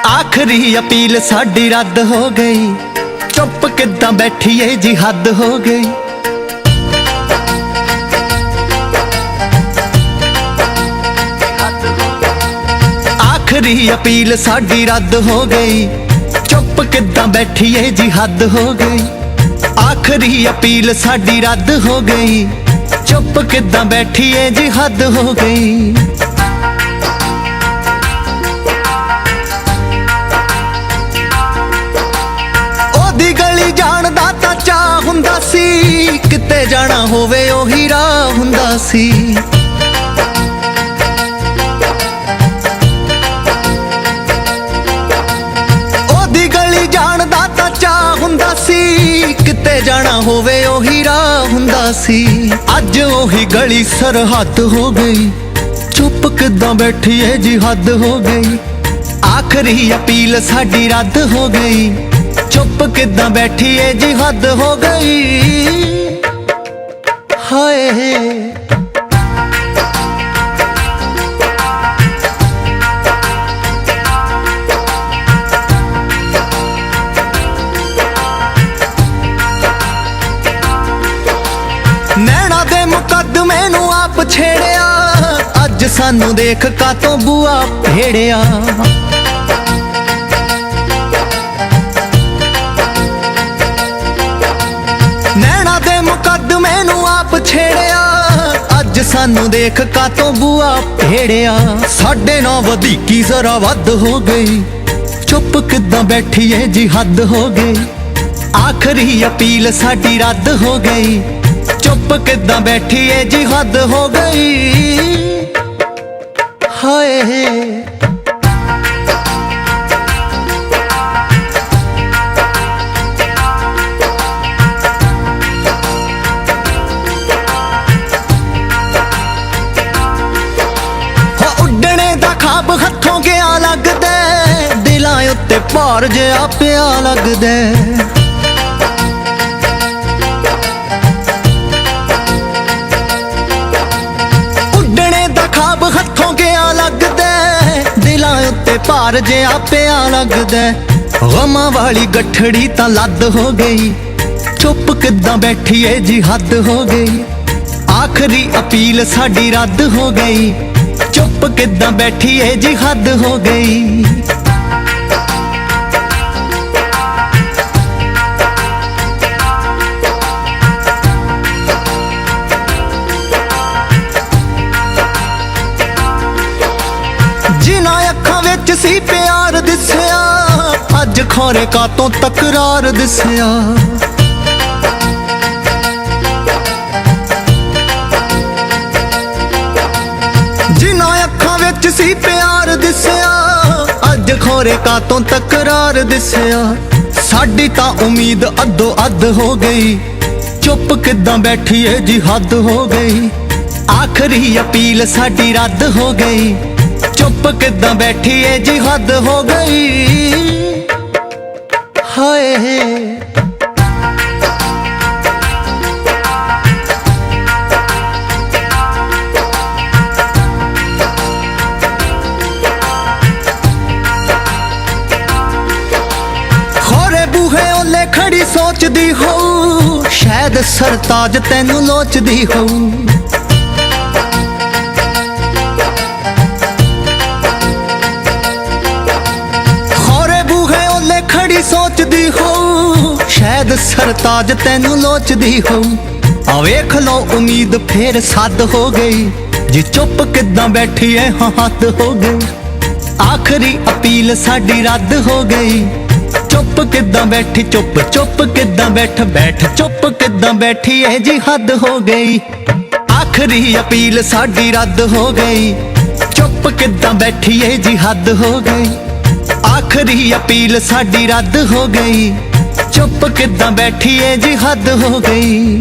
आखिरी अपील साडी रद्द हो गई, चुप किदां बैठीए जी हद हो गई। आखिरी अपील साडी रद्द हो गई, चुप किदां बैठीए जी हद हो गई। आखिरी अपील साडी रद्द हो गई, चुप किदां बैठीए जी हद हो गई। ओदी गली जाण दा तां चाह हुंदा सी, किते जाना होवे ओही राह हुंदा सी। ओदी गली जाण दा तां चाह हुंदा सी, किते जाना होवे ओही राह हुंदा सी। अज ओही गली सरहद हो गई, चुप किदां बैठीए जी हद हो गई। आखिरी अपील साडी रद्द हो गई, चुप किदां बैठीए जी हद हो गई। हाय नैना दे मुकदमे नू आप छेड़िया, अज सानू देख कातों बुआ भेड़िया। नैना दे मुकदमे नू आप छेड़िया, अज सानू देख कातों बुआ भेड़िया। साढ़े 9 वधीकी जरा वध हो गई, चुप किदां बैठीए जी हद हो गई। आखिरी अपील साडी रद्द हो गई, चुप किदां बैठीए जी हद हो गई। हाय खाब हथों गया लगदा, दिलां उत्ते भार जिहा पिया लगदा। उड्डणे दा खाब हथों गया लगदा, दिलां उत्ते भार जिहा पिया लगदा। गमां वाली गठड़ी तां लद हो गई, चुप किदां बैठीए जी हद हो गई। आखिरी अपील साडी रद्द हो गई, चुप किदां बैठीए जी हद हो गई। जिन्हां अखां विच सी प्यार दिसिया, अज खौरे कातों तकरार दिसिया। सी प्यार दिसिया, अज खोरे कातों तकरार दिसिया। साडी तां उम्मीद अद्धो अध हो गई, चुप किदां बैठीए जी हद हो गई। आखिरी अपील साडी रद्द हो गई, चुप किदां बैठीए जी हद हो गई। हाय खड़ी सोचदी हो, शायद सरताज तैनू लोचदी हो। खौरे बूहे ओले खड़ी सोचदी हो, शायद सरताज तैनू लोचदी हो। आ वेख लो उम्मीद फिर सद हो गई, जी चुप किदां बैठीए हाँ हद हो गई। आखिरी अपील साडी रद्द हो गई, चुप किदां बैठी चुप चुप किदां बैठ चुप किदां बैठीए जी हद हो गई। आखिरी अपील साडी रद्द हो गई, चुप किदां बैठीए जी हद हो गई। आखिरी अपील साडी रद्द हो गई, चुप किदां बैठीए जी हद हो गई।